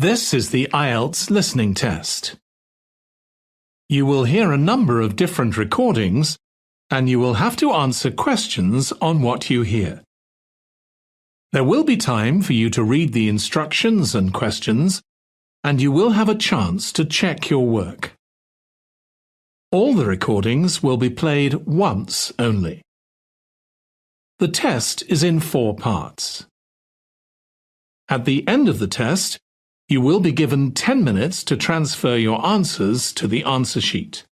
This is the IELTS listening test. You will hear a number of different recordings, and you will have to answer questions on what you hear. There will be time for you to read the instructions and questions, and you will have a chance to check your work. All the recordings will be played once only. The test is in 4 parts. At the end of the test, you will be given 10 minutes to transfer your answers to the answer sheet.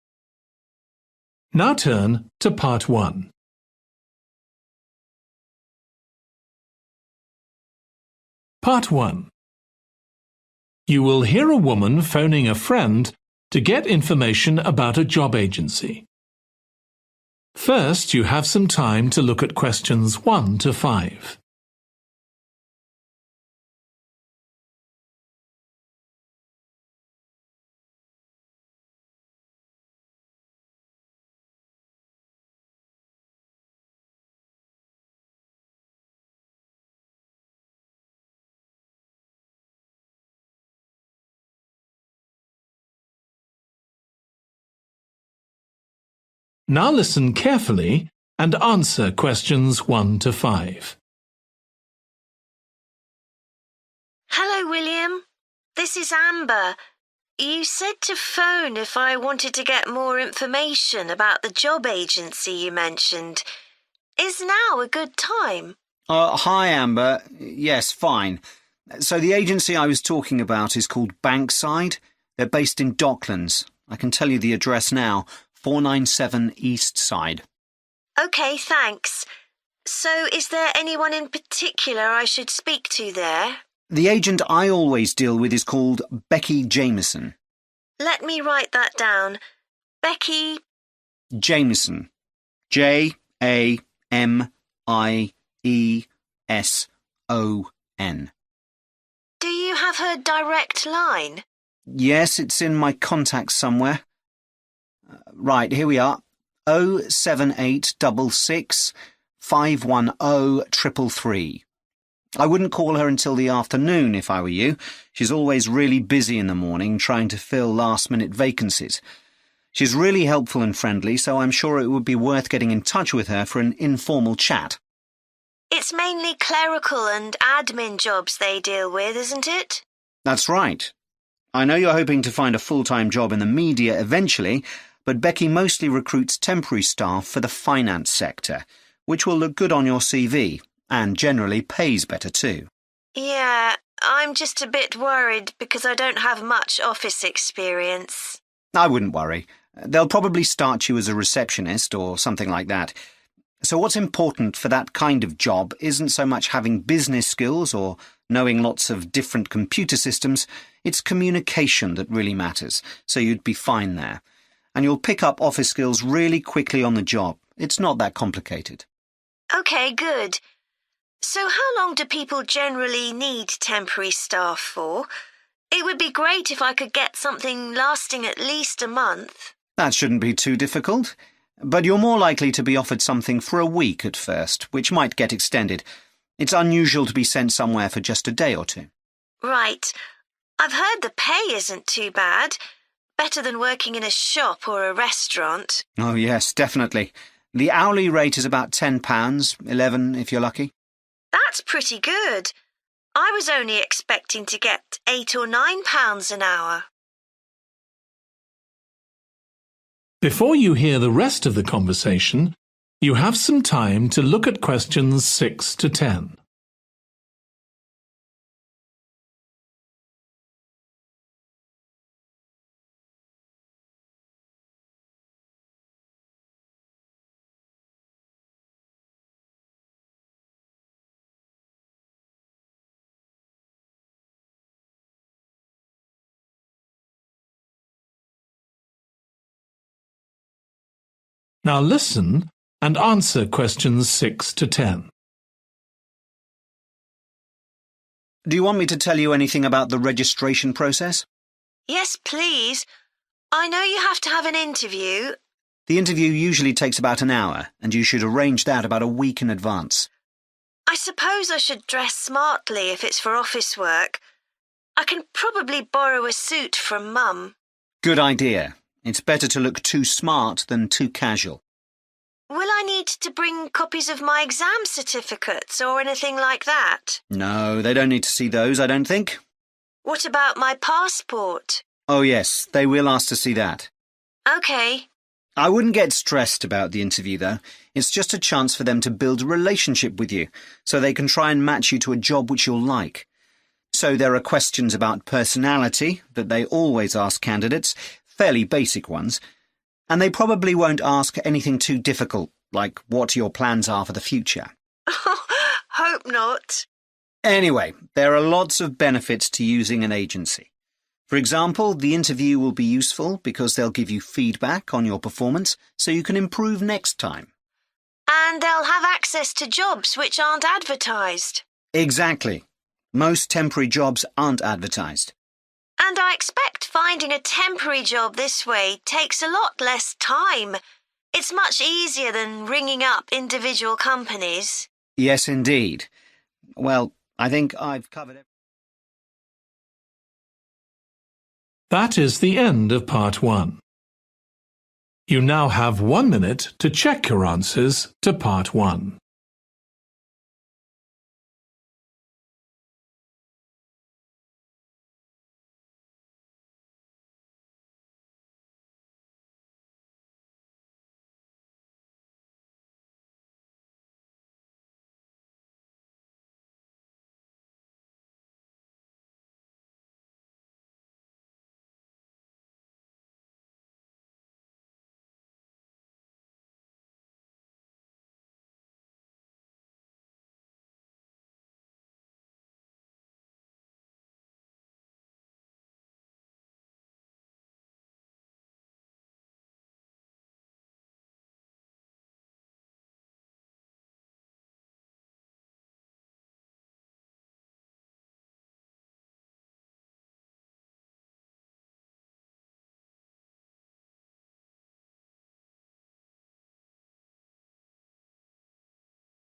Now turn to Part 1. Part 1. You will hear a woman phoning a friend to get information about a job agency. First, you have some time to look at questions 1 to 5. Now listen carefully and answer questions 1 to 5. Hello, William. This is Amber. You said to phone if I wanted to get more information about the job agency you mentioned. Is now a good time? Hi, Amber. Yes, fine. So the agency I was talking about is called Bankside. They're based in Docklands. I can tell you the address now. 497 East Side. OK, thanks. So is there anyone in particular I should speak to there? The agent I always deal with is called Becky Jameson. Let me write that down. Becky Jameson. Jameson. Do you have her direct line? Yes, it's in my contacts somewhere. Right, here we are. 07866 510 333. I wouldn't call her until the afternoon if I were you. She's always really busy in the morning trying to fill last-minute vacancies. She's really helpful and friendly, so I'm sure it would be worth getting in touch with her for an informal chat. It's mainly clerical and admin jobs they deal with, isn't it? That's right. I know you're hoping to find a full-time job in the media eventually, but Becky mostly recruits temporary staff for the finance sector, which will look good on your CV and generally pays better too. Yeah, I'm just a bit worried because I don't have much office experience. I wouldn't worry. They'll probably start you as a receptionist or something like that. So what's important for that kind of job isn't so much having business skills or knowing lots of different computer systems. It's communication that really matters, so you'd be fine there. And you'll pick up office skills really quickly on the job. It's not that complicated. OK, good. So how long do people generally need temporary staff for? It would be great if I could get something lasting at least a month. That shouldn't be too difficult. But you're more likely to be offered something for a week at first, which might get extended. It's unusual to be sent somewhere for just a day or two. Right. I've heard the pay isn't too bad. Better than working in a shop or a restaurant. Oh, yes, definitely. The hourly rate is about £10, $11 if you're lucky. That's pretty good. I was only expecting to get £8 or £9 an hour. Before you hear the rest of the conversation, you have some time to look at questions 6 to 10. Now listen and answer questions 6 to 10. Do you want me to tell you anything about the registration process? Yes, please. I know you have to have an interview. The interview usually takes about an hour, and you should arrange that about a week in advance. I suppose I should dress smartly if it's for office work. I can probably borrow a suit from Mum. Good idea. It's better to look too smart than too casual. Will I need to bring copies of my exam certificates or anything like that? No, they don't need to see those, I don't think. What about my passport? Oh yes, they will ask to see that. OK. I wouldn't get stressed about the interview, though. It's just a chance for them to build a relationship with you, so they can try and match you to a job which you'll like. So there are questions about personality that they always ask candidates, fairly basic ones, and they probably won't ask anything too difficult, like what your plans are for the future. Hope not. Anyway, there are lots of benefits to using an agency. For example, the interview will be useful because they'll give you feedback on your performance so you can improve next time. And they'll have access to jobs which aren't advertised. Exactly. Most temporary jobs aren't advertised. And I expect finding a temporary job this way takes a lot less time. It's much easier than ringing up individual companies. Yes, indeed. Well, I think I've covered it. That is the end of part 1. You now have 1 minute to check your answers to part 1.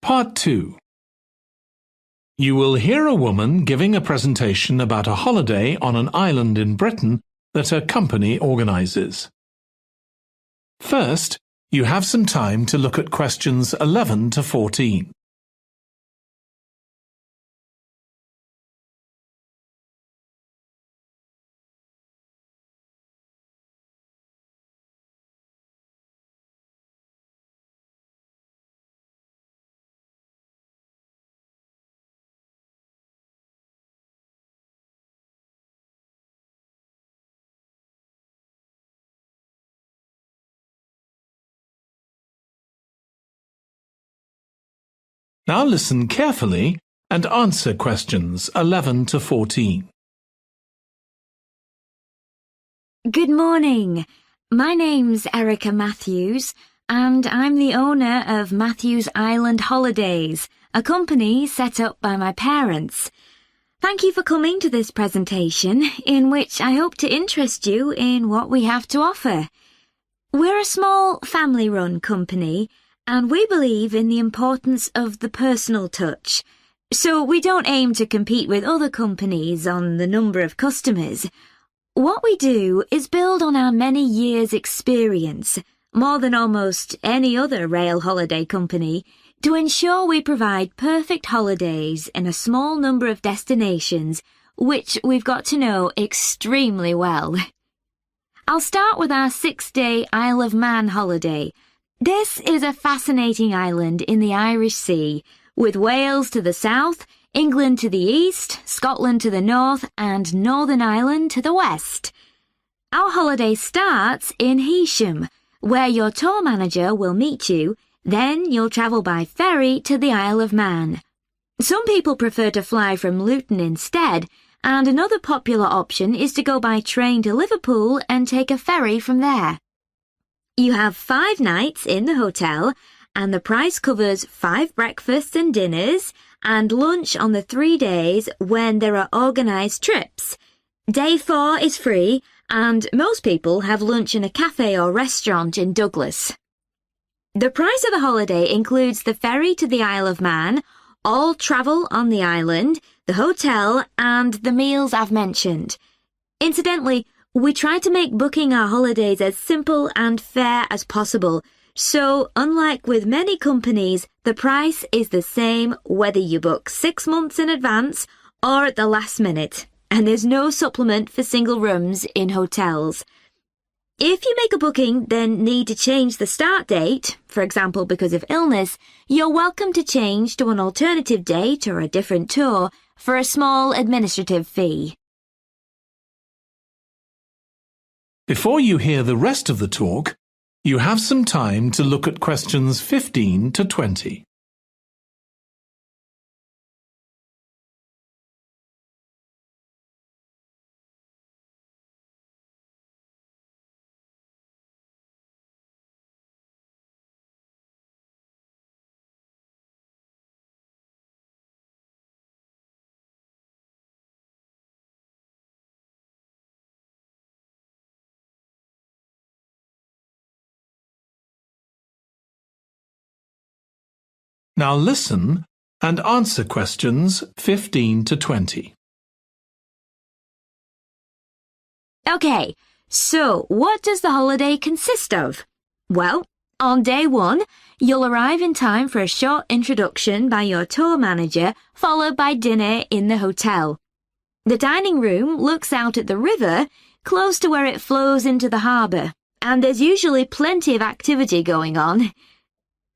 Part 2. You will hear a woman giving a presentation about a holiday on an island in Britain that a company organises. First, you have some time to look at questions 11 to 14. Now listen carefully and answer questions 11 to 14. Good morning. My name's Erica Matthews, and I'm the owner of Matthews Island Holidays, a company set up by my parents. Thank you for coming to this presentation, in which I hope to interest you in what we have to offer. We're a small family-run company, and we believe in the importance of the personal touch. So we don't aim to compete with other companies on the number of customers. What we do is build on our many years' experience, more than almost any other rail holiday company, to ensure we provide perfect holidays in a small number of destinations, which we've got to know extremely well. I'll start with our 6-day Isle of Man holiday. This is a fascinating island in the Irish Sea, with Wales to the south, England to the east, Scotland to the north, and Northern Ireland to the west. Our holiday starts in Heysham, where your tour manager will meet you. Then you'll travel by ferry to the Isle of Man. Some people prefer to fly from Luton instead, and another popular option is to go by train to Liverpool and take a ferry from there. You have 5 nights in the hotel, and the price covers 5 breakfasts and dinners, and lunch on the 3 days when there are organised trips. Day 4 is free, and most people have lunch in a cafe or restaurant in Douglas. The price of the holiday includes the ferry to the Isle of Man, all travel on the island, the hotel, and the meals I've mentioned. Incidentally, we try to make booking our holidays as simple and fair as possible, so unlike with many companies, the price is the same whether you book 6 months in advance or at the last minute, and there's no supplement for single rooms in hotels. If you make a booking, then need to change the start date, for example because of illness, you're welcome to change to an alternative date or a different tour for a small administrative fee. Before you hear the rest of the talk, you have some time to look at questions 15 to 20. Now listen and answer questions 15 to 20. Okay, so what does the holiday consist of? Well, on day 1, you'll arrive in time for a short introduction by your tour manager, followed by dinner in the hotel. The dining room looks out at the river, close to where it flows into the harbour, and there's usually plenty of activity going on.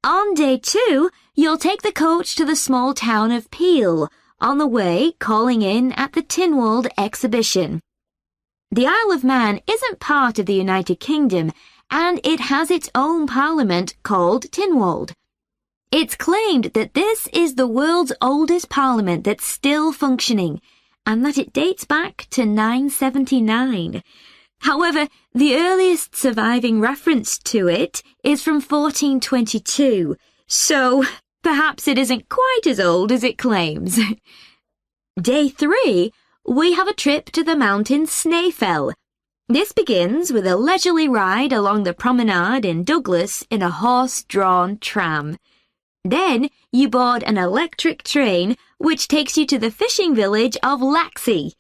On day 2, you'll take the coach to the small town of Peel, on the way calling in at the Tynwald exhibition. The Isle of Man isn't part of the United Kingdom, and it has its own parliament called Tynwald. It's claimed that this is the world's oldest parliament that's still functioning, and that it dates back to 979. However, the earliest surviving reference to it is from 1422, so perhaps it isn't quite as old as it claims. Day 3, we have a trip to the mountain Snaefell. This begins with a leisurely ride along the promenade in Douglas in a horse-drawn tram. Then you board an electric train which takes you to the fishing village of Laxey.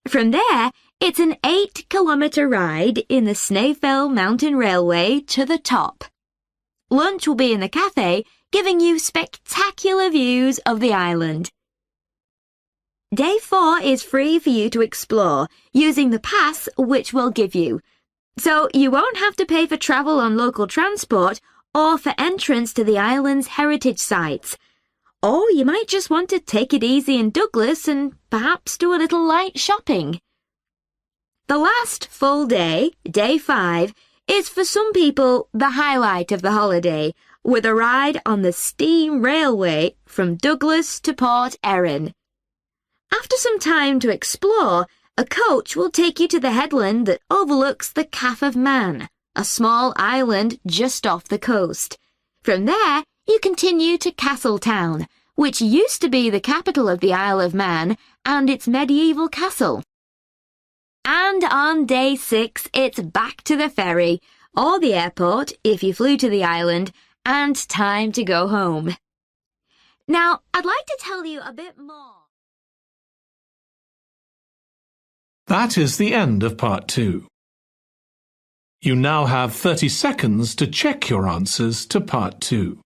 From there, it's an 8-kilometre ride in the Snaefell Mountain Railway to the top. Lunch will be in the cafe, giving you spectacular views of the island. Day 4 is free for you to explore, using the pass which we'll give you. So you won't have to pay for travel on local transport or for entrance to the island's heritage sites. Or you might just want to take it easy in Douglas and perhaps do a little light shopping. The last full day, day 5, is for some people the highlight of the holiday, with a ride on the steam railway from Douglas to Port Erin. After some time to explore, a coach will take you to the headland that overlooks the Calf of Man, a small island just off the coast. From there, you continue to Castletown, which used to be the capital of the Isle of Man and its medieval castle. And on day 6, it's back to the ferry, or the airport if you flew to the island, and time to go home. Now, I'd like to tell you a bit more. That is the end of part 2. You now have 30 seconds to check your answers to part 2.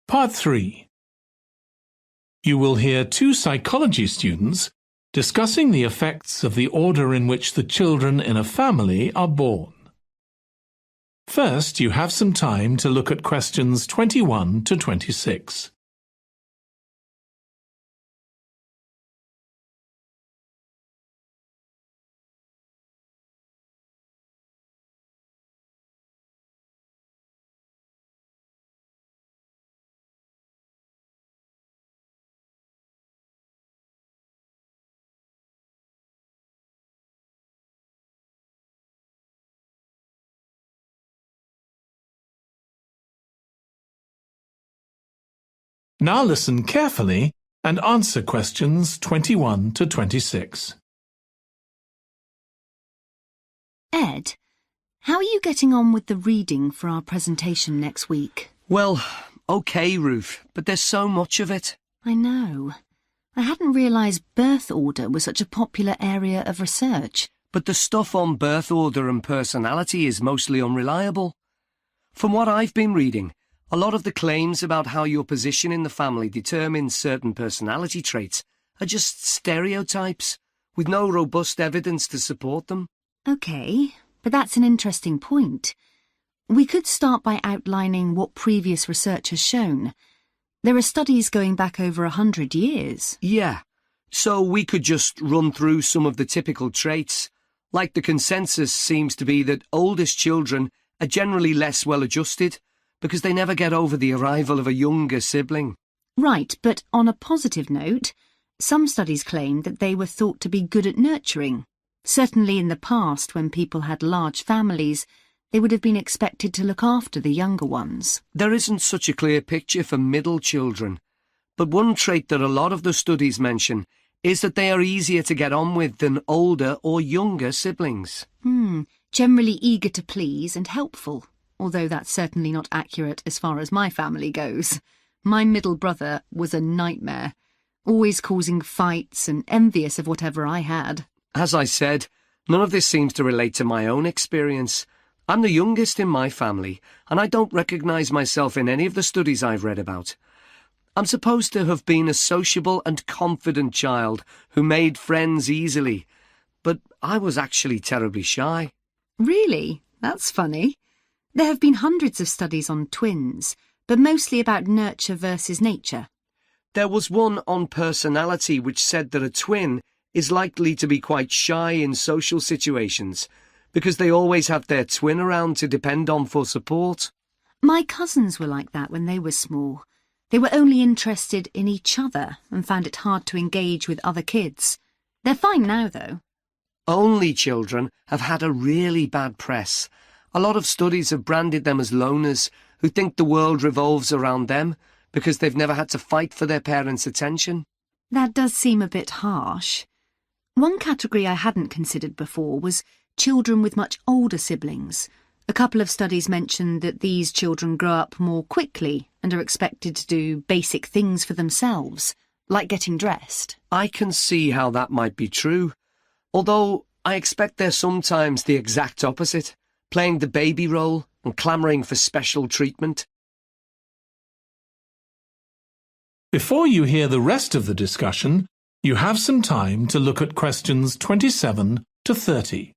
Part 3. You will hear 2 psychology students discussing the effects of the order in which the children in a family are born. First, you have some time to look at questions 21 to 26. Now listen carefully and answer questions 21 to 26. Ed, how are you getting on with the reading for our presentation next week? Well, okay, Ruth, but there's so much of it. I know. I hadn't realised birth order was such a popular area of research. But the stuff on birth order and personality is mostly unreliable. From what I've been reading, a lot of the claims about how your position in the family determines certain personality traits are just stereotypes, with no robust evidence to support them. OK, but that's an interesting point. We could start by outlining what previous research has shown. There are studies going back over 100 years. Yeah, so we could just run through some of the typical traits. Like the consensus seems to be that oldest children are generally less well-adjusted because they never get over the arrival of a younger sibling. Right, but on a positive note, some studies claim that they were thought to be good at nurturing. Certainly in the past, when people had large families, they would have been expected to look after the younger ones. There isn't such a clear picture for middle children, but one trait that a lot of the studies mention is that they are easier to get on with than older or younger siblings. Generally eager to please and helpful, although that's certainly not accurate as far as my family goes. My middle brother was a nightmare, always causing fights and envious of whatever I had. As I said, none of this seems to relate to my own experience. I'm the youngest in my family, and I don't recognise myself in any of the studies I've read about. I'm supposed to have been a sociable and confident child who made friends easily, but I was actually terribly shy. Really? That's funny. There have been hundreds of studies on twins, but mostly about nurture versus nature. There was one on personality which said that a twin is likely to be quite shy in social situations because they always have their twin around to depend on for support. My cousins were like that when they were small. They were only interested in each other and found it hard to engage with other kids. They're fine now, though. Only children have had a really bad press. A lot of studies have branded them as loners who think the world revolves around them because they've never had to fight for their parents' attention. That does seem a bit harsh. One category I hadn't considered before was children with much older siblings. A couple of studies mentioned that these children grow up more quickly and are expected to do basic things for themselves, like getting dressed. I can see how that might be true, although I expect they're sometimes the exact opposite, playing the baby role and clamouring for special treatment. Before you hear the rest of the discussion, you have some time to look at questions 27 to 30.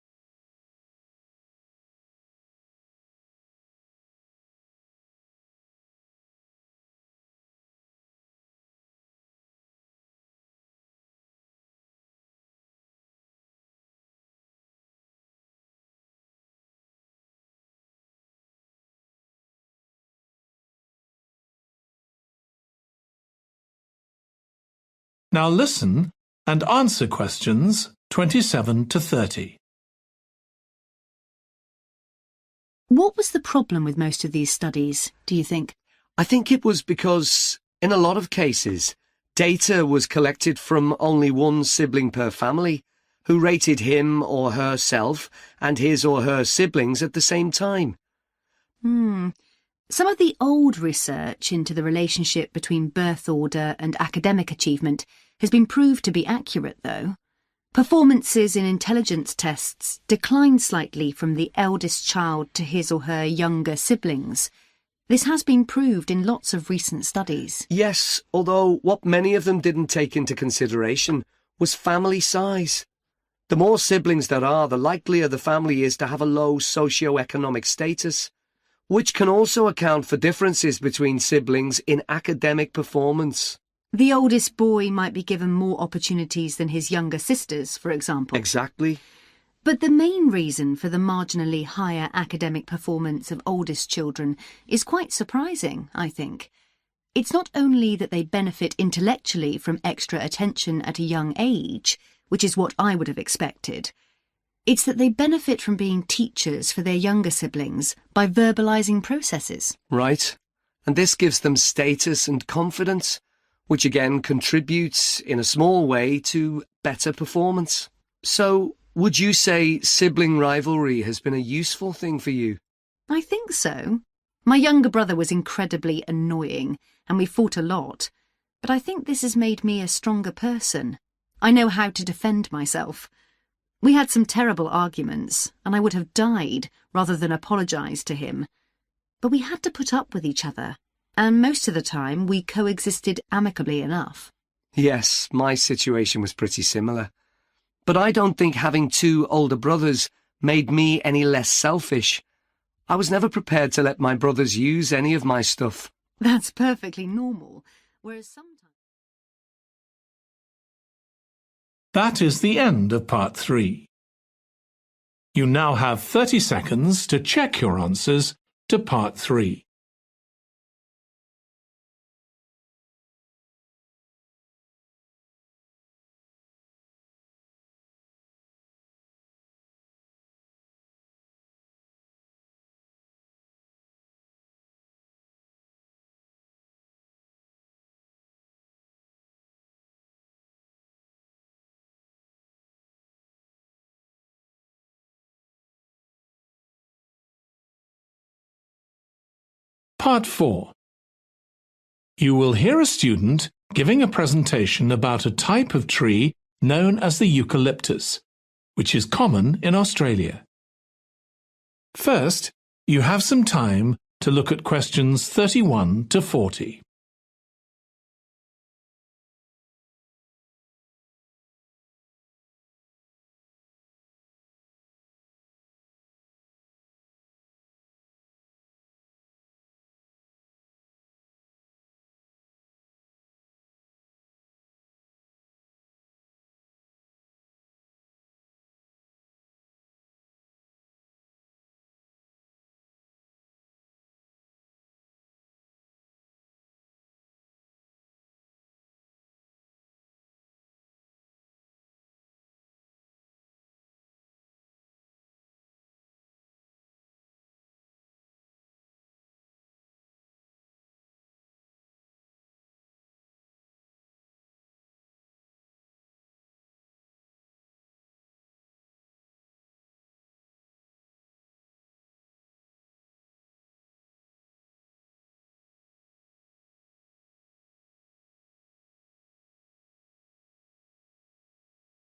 Now listen and answer questions 27 to 30. What was the problem with most of these studies, do you think? I think it was because, in a lot of cases, data was collected from only one sibling per family, who rated him or herself and his or her siblings at the same time. Some of the old research into the relationship between birth order and academic achievement has been proved to be accurate, though. Performances in intelligence tests declined slightly from the eldest child to his or her younger siblings. This has been proved in lots of recent studies. Yes, although what many of them didn't take into consideration was family size. The more siblings there are, the likelier the family is to have a low socio-economic status, which can also account for differences between siblings in academic performance. The oldest boy might be given more opportunities than his younger sisters, for example. Exactly. But the main reason for the marginally higher academic performance of oldest children is quite surprising, I think. It's not only that they benefit intellectually from extra attention at a young age, which is what I would have expected. It's that they benefit from being teachers for their younger siblings by verbalising processes. Right. And this gives them status and confidence, which again contributes in a small way to better performance. So, would you say sibling rivalry has been a useful thing for you? I think so. My younger brother was incredibly annoying, and we fought a lot, but I think this has made me a stronger person. I know how to defend myself. We had some terrible arguments, and I would have died rather than apologise to him. But we had to put up with each other, and most of the time we coexisted amicably enough. Yes, my situation was pretty similar. But I don't think having two older brothers made me any less selfish. I was never prepared to let my brothers use any of my stuff. That's perfectly normal, whereas sometimes... That is the end of part 3. You now have 30 seconds to check your answers to part 3. Part 4. You will hear a student giving a presentation about a type of tree known as the eucalyptus, which is common in Australia. First, you have some time to look at questions 31 to 40.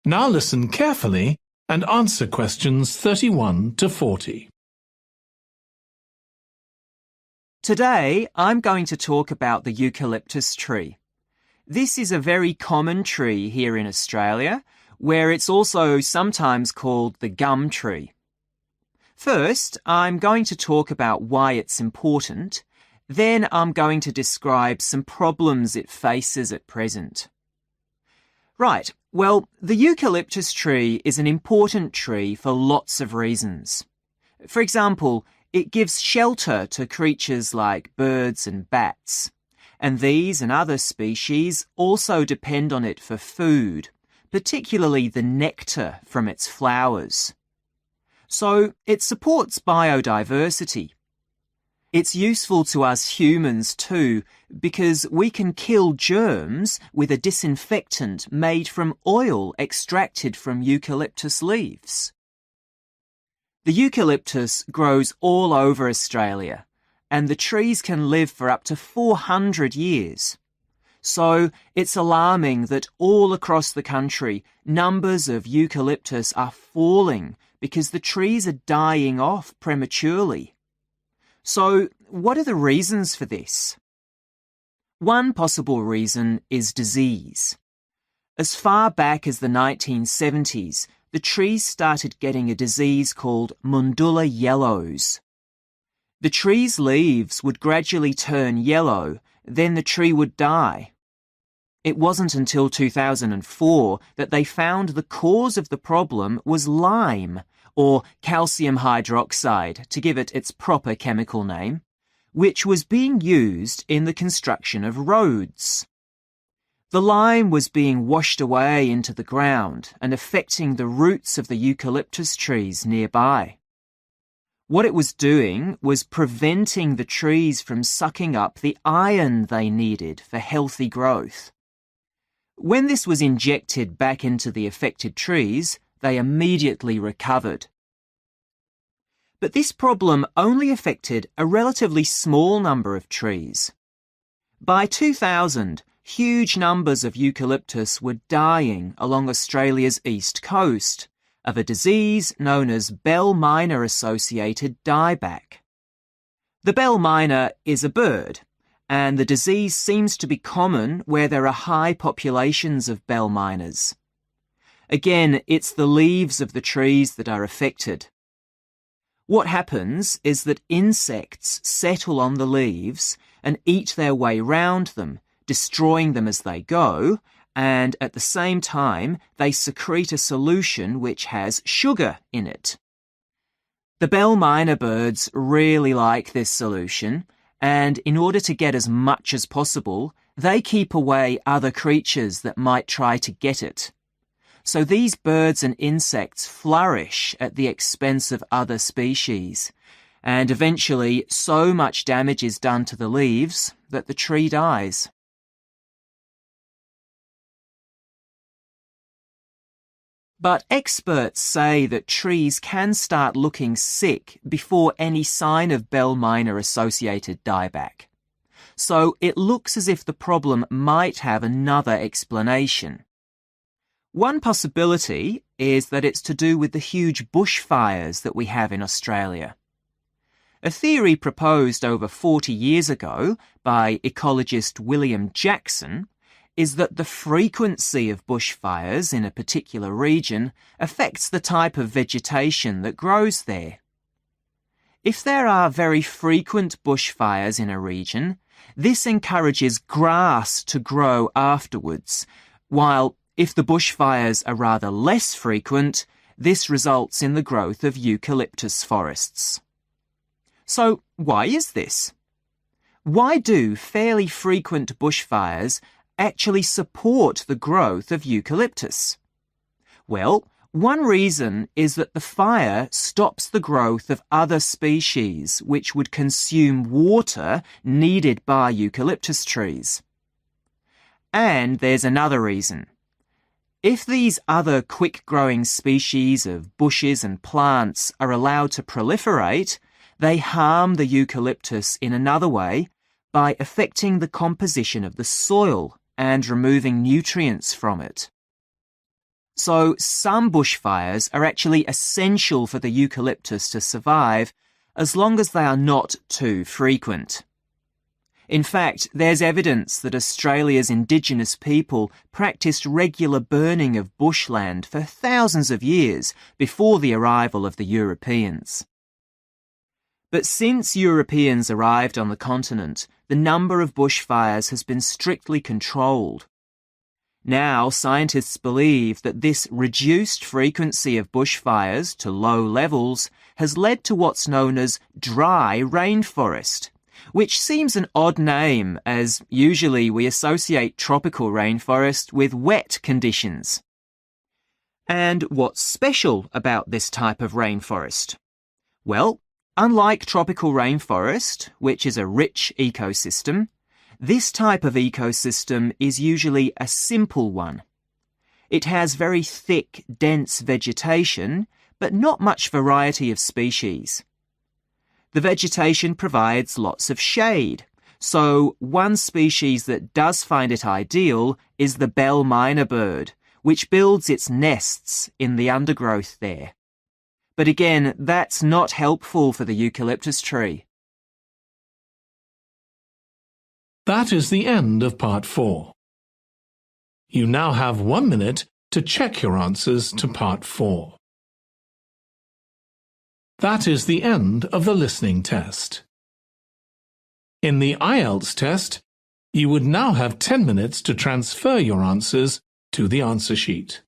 Now listen carefully and answer questions 31 to 40. Today, I'm going to talk about the eucalyptus tree. This is a very common tree here in Australia, where it's also sometimes called the gum tree. First, I'm going to talk about why it's important. Then I'm going to describe some problems it faces at present. Right, well, the eucalyptus tree is an important tree for lots of reasons. For example, it gives shelter to creatures like birds and bats, and these and other species also depend on it for food, particularly the nectar from its flowers. So it supports biodiversity. It's useful to us humans too, because we can kill germs with a disinfectant made from oil extracted from eucalyptus leaves. The eucalyptus grows all over Australia, and the trees can live for up to 400 years. So it's alarming that all across the country, numbers of eucalyptus are falling because the trees are dying off prematurely. So, what are the reasons for this? One possible reason is disease. As far back as the 1970s, the trees started getting a disease called Mundula yellows. The tree's leaves would gradually turn yellow, then the tree would die. It wasn't until 2004 that they found the cause of the problem was lime, or calcium hydroxide, to give it its proper chemical name, which was being used in the construction of roads. The lime was being washed away into the ground and affecting the roots of the eucalyptus trees nearby. What it was doing was preventing the trees from sucking up the iron they needed for healthy growth. When this was injected back into the affected trees, they immediately recovered. But this problem only affected a relatively small number of trees. By 2000, huge numbers of eucalyptus were dying along Australia's east coast of a disease known as bell miner-associated dieback. The bell miner is a bird, and the disease seems to be common where there are high populations of bell miners. Again, it's the leaves of the trees that are affected. What happens is that insects settle on the leaves and eat their way round them, destroying them as they go, and at the same time they secrete a solution which has sugar in it. The bell miner birds really like this solution, and in order to get as much as possible, they keep away other creatures that might try to get it. So these birds and insects flourish at the expense of other species, and eventually so much damage is done to the leaves that the tree dies. But experts say that trees can start looking sick before any sign of bell miner-associated dieback. So it looks as if the problem might have another explanation. One possibility is that it's to do with the huge bushfires that we have in Australia. A theory proposed over 40 years ago by ecologist William Jackson is that the frequency of bushfires in a particular region affects the type of vegetation that grows there. If there are very frequent bushfires in a region, this encourages grass to grow afterwards, while if the bushfires are rather less frequent, this results in the growth of eucalyptus forests. So why is this? Why do fairly frequent bushfires actually support the growth of eucalyptus? Well, one reason is that the fire stops the growth of other species which would consume water needed by eucalyptus trees. And there's another reason. If these other quick-growing species of bushes and plants are allowed to proliferate, they harm the eucalyptus in another way by affecting the composition of the soil and removing nutrients from it. So some bushfires are actually essential for the eucalyptus to survive as long as they are not too frequent. In fact, there's evidence that Australia's Indigenous people practiced regular burning of bushland for thousands of years before the arrival of the Europeans. But since Europeans arrived on the continent, the number of bushfires has been strictly controlled. Now, scientists believe that this reduced frequency of bushfires to low levels has led to what's known as dry rainforest, which seems an odd name as usually we associate tropical rainforest with wet conditions. And what's special about this type of rainforest? Well, unlike tropical rainforest, which is a rich ecosystem, this type of ecosystem is usually a simple one. It has very thick, dense vegetation, but not much variety of species. The vegetation provides lots of shade, so one species that does find it ideal is the bell miner bird, which builds its nests in the undergrowth there. But again, that's not helpful for the eucalyptus tree. That is the end of part 4. You now have 1 minute to check your answers to part 4. That is the end of the listening test. In the IELTS test, you would now have 10 minutes to transfer your answers to the answer sheet.